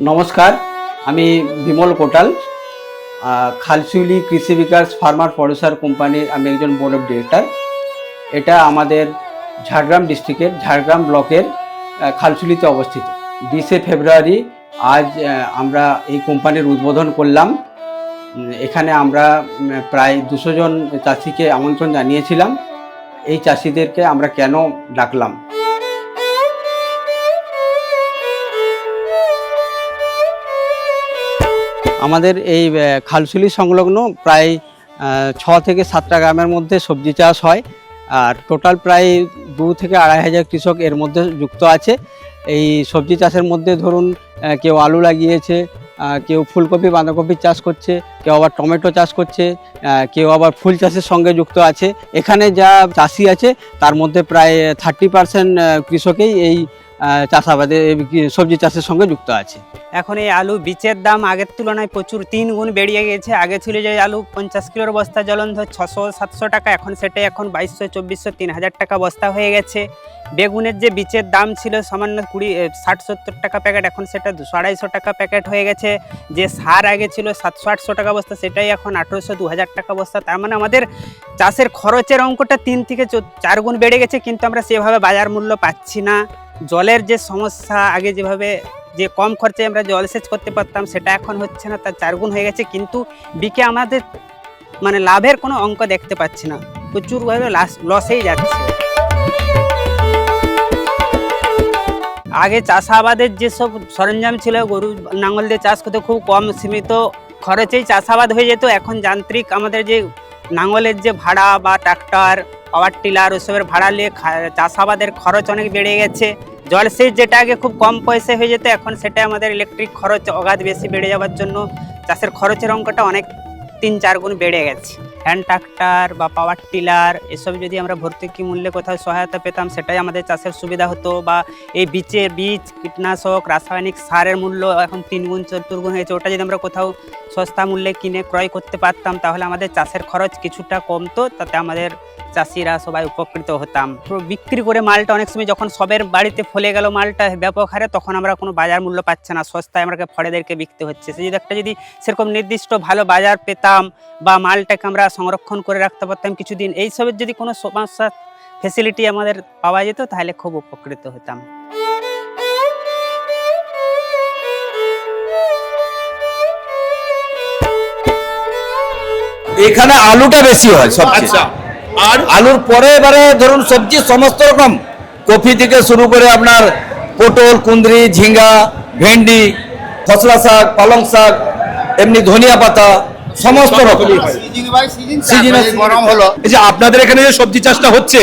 নমস্কার, আমি বিমল কোটাল, খালসুলি কৃষি বিকাশ ফার্মার প্রডিউসার কোম্পানির আমি একজন বোর্ড অফ ডিরেক্টর। এটা আমাদের ঝাড়গ্রাম ডিস্ট্রিক্টের ঝাড়গ্রাম ব্লকের খালসুলিতে অবস্থিত। 20শে ফেব্রুয়ারি আজ আমরা এই কোম্পানির উদ্বোধন করলাম। এখানে আমরা প্রায় 200 জন চাষিকে আমন্ত্রণ জানিয়েছিলাম। এই চাষিদেরকে আমরা কেন ডাকলাম? আমাদের এই খালসুলি সংলগ্ন প্রায় 6 থেকে 7টা গ্রামের মধ্যে সবজি চাষ হয়, আর টোটাল প্রায় 2 থেকে 2,500 কৃষক এর মধ্যে যুক্ত আছে। এই সবজি চাষের মধ্যে ধরুন কেউ আলু লাগিয়েছে, কেউ ফুলকপি বাঁধাকপি চাষ করছে, কেউ আবার টমেটো চাষ করছে, কেউ আবার ফুল চাষের সঙ্গে যুক্ত আছে। এখানে যা চাষি আছে তার মধ্যে প্রায় 30% কৃষকেই এই চাষাবাদে সবজি চাষের সঙ্গে যুক্ত আছে। এখন এই আলু বীজের দাম আগের তুলনায় প্রচুর 3 গুণ বেড়ে গেছে। আগে ছিল যে আলু 50 কিলোর বস্তা জলন্ধর 600-700 টাকা, এখন সেটাই 2200-2400 3000 টাকা বস্তা হয়ে গেছে। বেগুনের যে বীজের দাম ছিল সামান্য 60-70 টাকা প্যাকেট, এখন সেটা 250-250 টাকা প্যাকেট হয়ে গেছে। যে সার আগে ছিল 700-800 টাকা বস্তা, সেটাই এখন 1800-2000 টাকা বস্তা। তার মানে আমাদের চাষের খরচের অঙ্কটা 3 থেকে 4 গুণ বেড়ে গেছে, কিন্তু আমরা সেভাবে বাজার মূল্য পাচ্ছি না। জলের যে সমস্যা, আগে যেভাবে যে কম খরচে আমরা জলসেচ করতে পারতাম সেটা এখন হচ্ছে না, তার 4 গুণ হয়ে গেছে। কিন্তু বিকে আমাদের মানে লাভের কোনো অঙ্ক দেখতে পাচ্ছি না, প্রচুরভাবে লসেই যাচ্ছে। আগে চাষাবাদের যেসব সরঞ্জাম ছিল, গরু নাঙল দিয়ে চাষ করতে খুব কম সীমিত খরচেই চাষাবাদ হয়ে যেত। এখন যান্ত্রিক আমাদের যে নাঙলের যে ভাড়া বা ট্রাক্টর পাওয়ার টিলার ওসবের ভাড়া নিয়ে চাষাবাদের খরচ অনেক বেড়ে গেছে। জলসেচ যেটা আগে খুব কম পয়সায় হয়ে যেত, এখন সেটা আমাদের ইলেকট্রিক খরচ অগাধ বেশি বেড়ে যাওয়ার জন্য চাষের খরচের অঙ্কটা অনেক 3-4 গুণ বেড়ে গেছে। হ্যান্ড ট্রাক্টর বা পাওয়ার টিলার এসব যদি আমরা ভর্তুকি মূল্যে কোথাও সহায়তা পেতাম সেটাই আমাদের চাষের সুবিধা হতো। বা এই বীজ কীটনাশক রাসায়নিক সারের মূল্য এখন 3 গুণ 4 গুণ হয়েছে, ওটা যদি আমরা কোথাও সস্তা মূল্যে কিনে ক্রয় করতে পারতাম তাহলে আমাদের চাষের খরচ কিছুটা কমতো, তাতে আমাদের চাষিরা সবাই উপকৃত হতাম। বিক্রি করে মালটা অনেক সময় যখন সবের বাড়িতে ফলে গেল মালটা ব্যাপক হারে, তখন আমরা কোনো বাজার মূল্য পাচ্ছে না, সস্তায় আমাকে ফড়েদেরকে বিকতে হচ্ছে। সে যদি সেরকম নির্দিষ্ট ভালো বাজার পেতাম বা মালটাকে আমরা সংরক্ষণ করে রাখতে পারতাম কিছুদিন, এইসবের যদি কোনো সমস্যা ফেসিলিটি আমাদের পাওয়া যেত তাহলে খুব উপকৃত হতাম। এখানে আলুটা বেশি হয় সবচেয়ে। আর আলুর পরে এবারে ধরুন সবজি সমস্ত রকম, কপি থেকে শুরু করে আপনার পটল, কুঁদরি, ঝিঙ্গা, ভেন্ডি, খসলা শাক, পালং শাক, এমনি ধনিয়া পাতা সমস্ত রকম সিজনে গরম হলো। এই যে আপনাদের এখানে যে সবজি চাষটা হচ্ছে,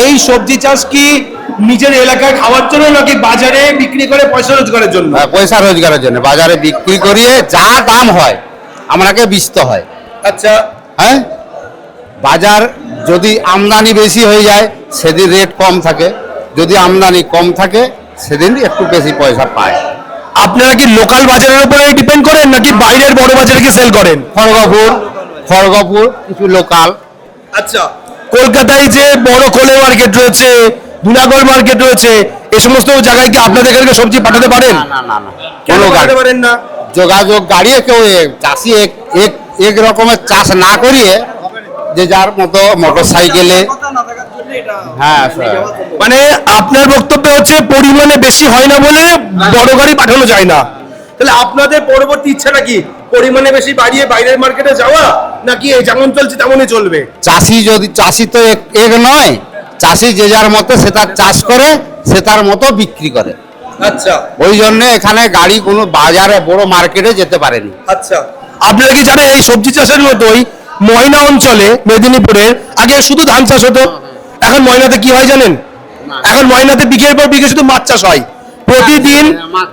এই সবজি চাষ কি নিজের এলাকায় খাওয়ার জন্য নাকি বাজারে বিক্রি করে পয়সা রোজগারের জন্য? পয়সা রোজগারের জন্য, বাজারে বিক্রি করিয়ে যা দাম হয় আমাকে বেচতে হয়। আচ্ছা, হ্যাঁ, বাজার যদি আমদানি বেশি হয়ে যায় সেদিন রেট কম থাকে, যদি আমদানি কম থাকে সেদিন একটু বেশি পয়সা পায়। আপনারা কি লোকাল বাজারের উপরে ডিপেন্ড করেন নাকি বাইরের বড় বাজারে কি সেল করেন? খড়গপুর কিছু লোকাল। আচ্ছা, কলকাতায় যে বড় কোলে মার্কেট রয়েছে, দুনাগড় মার্কেট রয়েছে, এই সমস্ত জায়গায় কি আপনাদের এখানে সবজি পাঠাতে পারেন? না, কেন পাঠাতে পারেন না? যোগাযোগ গাড়িয়ে কেউ চাষি এক রকমের চাষ না করিয়ে যে যার মতো মোটর সাইকেলে। হ্যাঁ, মানে আপনার বক্তব্য হচ্ছে পরিমাণে বেশি হয় না বলে বড় গাড়ি পাঠানো যায় না। তাহলে আপনাদের পরবর্তী ইচ্ছাটা কি, পরিমাণে বেশি বাড়িয়ে বাইরের মার্কেটে যাওয়া, নাকি যেমন চলছে তেমনই চলবে? চাষি তো এক নয়, চাষি যে যার মতো সে তার চাষ করে, সে তার মতো বিক্রি করে। আচ্ছা, ওই জন্য এখানে গাড়ি কোনো বাজারে বড় মার্কেটে যেতে পারেনি। আচ্ছা, আপনারা কি জানেন এই সবজি চাষের মতোই ময়না অঞ্চলে মেদিনীপুরের আগে শুধু ধান চাষ হতো, এখন ময়নাতে কি হয় জানেন? এখন ময়নাতে বিঘের পর বিঘে শুধু মাছ চাষ হয়।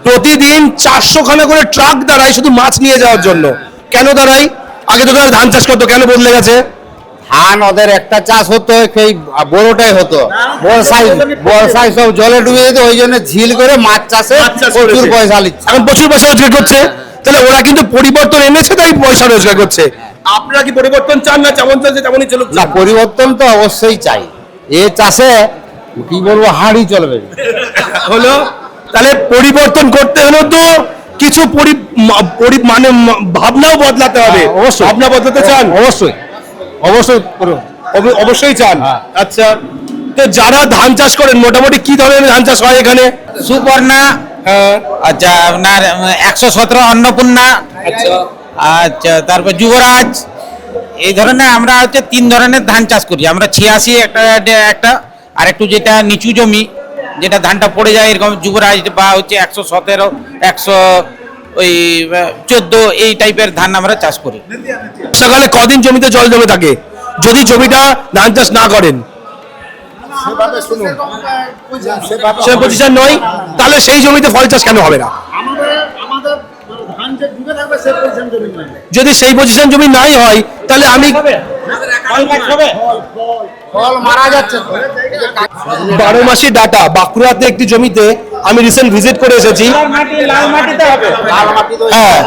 প্রতিদিন 400 খানা করে ট্রাক দাঁড়ায় শুধু মাছ নিয়ে যাওয়ার জন্য। কেন দাঁড়ায়? আগে তো তারা ধান চাষ করতো, কেন বদলে গেছে? ধান ওদের একটা চাষ হতো, সেই বড়টাই হতো, বর্ষায় সব জলে ডুবে যেত, ওই জন্য ঝিল করে মাছ চাষে প্রচুর পয়সা লিখছে, এখন প্রচুর পয়সা রোজগার করছে। তাহলে ওরা কিন্তু পরিবর্তন এনেছে, তাই পয়সা রোজগার করছে। আপনারা কি পরিবর্তন চান না যেমন চলছে তেমনই চলুক? না, পরিবর্তন তো অবশ্যই চাই। এ চাষে কি বলবো, হাঁড়ি চলবে হলো। তাহলে পরিবর্তন করতে হলো তো কি কিছু মানে ভাবনাও বদলাতে হবে। অবশ্যই। ভাবনা বদলাতে চান? অবশ্যই অবশ্যই করুন। অবশ্যই চান। হ্যাঁ। আচ্ছা, তো যারা ধান চাষ করেন মোটামুটি কি ধরনের ধান চাষ হয় এখানে? সুপর্ণা, আচ্ছা আপনার 117 অন্নপূর্ণা, আচ্ছা তারপর যুবরাজ, এই ধরনের আমরা হচ্ছে 3 ধরনের ধান চাষ করি আমরা। 86 একটা আর একটু যেটা নিচু জমি, যেটা ধানটা পড়ে যায়, এরকম যুবরাজ বা হচ্ছে 117, 114 এই টাইপের ধান আমরা চাষ করি। সকালে কদিন জমিতে জল জমে থাকে যদি জমিটা ধান চাষ না করেন? সে পজিশন নয়, তাহলে সেই জমিতে ফল চাষ কেন হবে না? যদি সেই পজিশন জমি নাই হয় তাহলে আমি 12 মাসি ডাটা বাঁকুড়াতে একটি জমিতে আমি রিসেন্ট ভিজিট করে এসেছি। হ্যাঁ,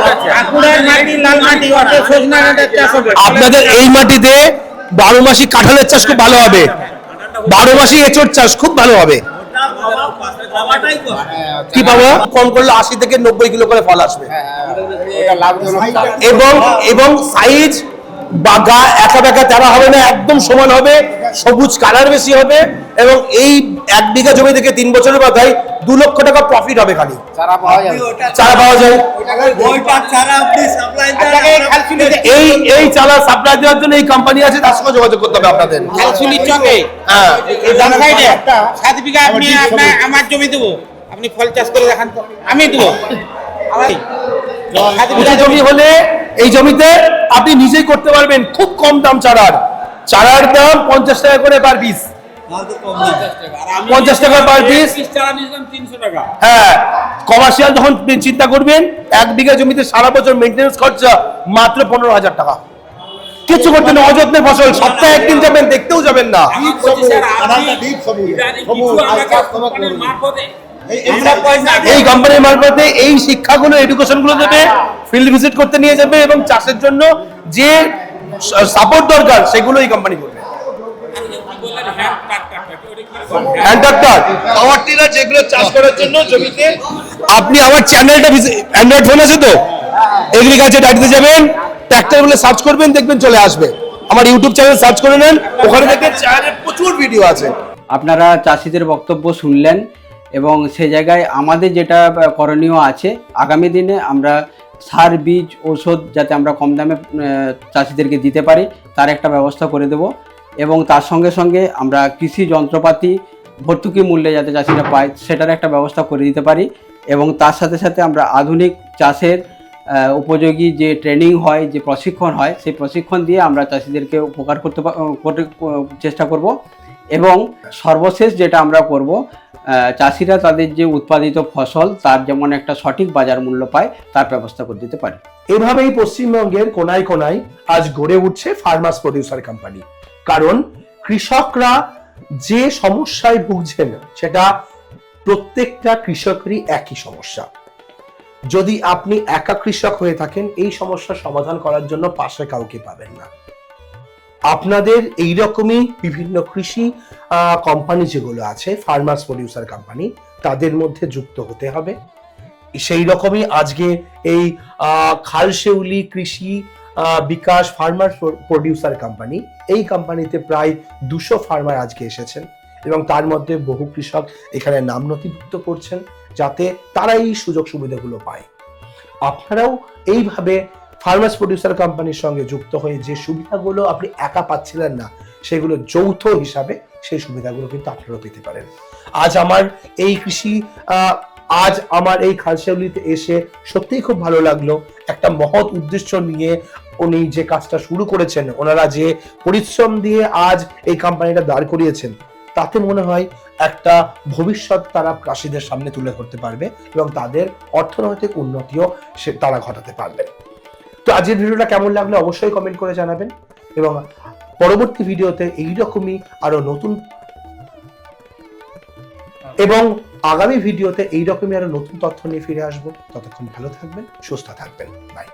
আপনাদের এই মাটিতে 12 মাসি কাঁঠালের চাষ খুব ভালো হবে, 12 মাসি এঁচড় চাষ খুব ভালো হবে। কি পাবো? কম করলে 80 থেকে 90 কিলো করে ফল আসবে। এবং সাইজ বা গা একা বেঁকা চারা হবে না, একদম সমান হবে, সবুজ কালার বেশি হবে, এবং এই 1 বিঘা জমি থেকে 3 বছরের মাথায় 2 লক্ষ টাকা প্রফিট হবে। খালি চারা পাওয়া যায়। এই চারা সাপ্লাই দেওয়ার জন্য এই কোম্পানি আছে, তার সঙ্গে যোগাযোগ করতে হবে আপনাদের। হ্যাঁ, 7 বিঘা আমার জমি দেবো, আপনি ফল চাষ করে দেখান তো, আমি দেবো। জমি হলে এই জমিতে আপনি নিজেই করতে পারবেন। খুব কম দাম চারার দাম 50 টাকা করে পার পিস। 50 টাকা পার পিস। হ্যাঁ, কমার্শিয়াল যখন চিন্তা করবেন 1 বিঘা জমিতে সারা বছর মেইনটেনেন্স খরচা মাত্র 15,000 টাকা। কিছু করতে না, অযত্নের ফসল, সপ্তাহে একদিন যাবেন, দেখতেও যাবেন না। এই কোম্পানির মারফতে এই শিক্ষাগুলো, এডুকেশন গুলো দেবে, ফিল্ড ভিজিট করতে নিয়ে যাবে, এবং চাষের জন্য যে সাপোর্ট দরকার সেগুলো এই কোম্পানি করবে। হ্যান্ড ট্রাক্টর, পাওয়ার টিলার, যেগুলো চাষ করার জন্য জমিতে। আপনি আমার চ্যানেলটা, অ্যান্ড্রয়েড ফোন আছে তো, এগ্রিকালচার ডাইরেক্টে যাবেন, ট্রাক্টর বলে সার্চ করবেন, দেখবেন চলে আসবে। আমার ইউটিউব চ্যানেল সার্চ করে নেন, ওখানে দেখবেন চ্যানেলে প্রচুর ভিডিও আছে। আপনারা চাষিদের বক্তব্য শুনলেন, এবং সে জায়গায় আমাদের যেটা করণীয় আছে, আগামী দিনে আমরা সার, বীজ, ঔষধ যাতে আমরা কম দামে চাষিদেরকে দিতে পারি তার একটা ব্যবস্থা করে দেব, এবং তার সঙ্গে সঙ্গে আমরা কৃষি যন্ত্রপাতি ভর্তুকি মূল্যে যাতে চাষিরা পায় সেটার একটা ব্যবস্থা করে দিতে পারি, এবং তার সাথে সাথে আমরা আধুনিক চাষের উপযোগী যে ট্রেনিং হয়, যে প্রশিক্ষণ হয়, সেই প্রশিক্ষণ দিয়ে আমরা চাষিদেরকে উপকার করতে চেষ্টা করব। এবং সর্বশেষ যেটা আমরা করব, চাষিরা তাদের যে উৎপাদিত ফসল তার যেমন একটা সঠিক বাজার মূল্য পায় তার ব্যবস্থা করে দিতে পারে। এভাবেই পশ্চিমবঙ্গের কোনায় কোনায় আজ গড়ে উঠছে ফার্মার্স প্রডিউসার কোম্পানি। কারণ কৃষকরা যে সমস্যায় ভুগছেন সেটা প্রত্যেকটা কৃষকেরই একই সমস্যা। যদি আপনি একা কৃষক হয়ে থাকেন, এই সমস্যার সমাধান করার জন্য পাশে কাউকে পাবেন না। আপনাদের এইরকমই বিভিন্ন কৃষি কোম্পানি যেগুলো আছে, ফার্মার্স প্রডিউসার কোম্পানি, তাদের মধ্যে যুক্ত হতে হবে। সেই রকমই আজকে এই খালশেউলি কৃষি বিকাশ ফার্মার প্রডিউসার কোম্পানি, এই কোম্পানিতে প্রায় 200 ফার্মার আজকে এসেছেন, এবং তার মধ্যে বহু কৃষক এখানে নাম নথিভুক্ত করছেন যাতে তারা এই সুযোগ সুবিধাগুলো পায়। আপনারাও এইভাবে ফার্মার্স প্রডিউসার কোম্পানির সঙ্গে যুক্ত হয়ে যে সুবিধাগুলো আপনি একা পাচ্ছিলেন না, সেগুলো যৌথ হিসাবে সেই সুবিধাগুলো কিন্তু আপনারাও পেতে পারেন। আজ আমার এই খালশেউলিতে এসে সত্যিই খুব ভালো লাগলো। একটা মহৎ উদ্দেশ্য নিয়ে উনি যে কাজটা শুরু করেছেন, ওনারা যে পরিশ্রম দিয়ে আজ এই কোম্পানিটা দাঁড় করিয়েছেন, তাতে মনে হয় একটা ভবিষ্যৎ তারা চাষিদের সামনে তুলে ধরতে পারবে, এবং তাদের অর্থনৈতিক উন্নতিও তারা ঘটাতে পারবে। তো আজকের ভিডিওটা কেমন লাগলো অবশ্যই কমেন্ট করে জানাবেন, এবং পরবর্তী ভিডিওতে এইরকমই আরো নতুন এবং আগামী ভিডিওতে এইরকমই আরো নতুন তথ্য নিয়ে ফিরে আসবো। ততক্ষণ ভালো থাকবেন, সুস্থ থাকবেন, বাই।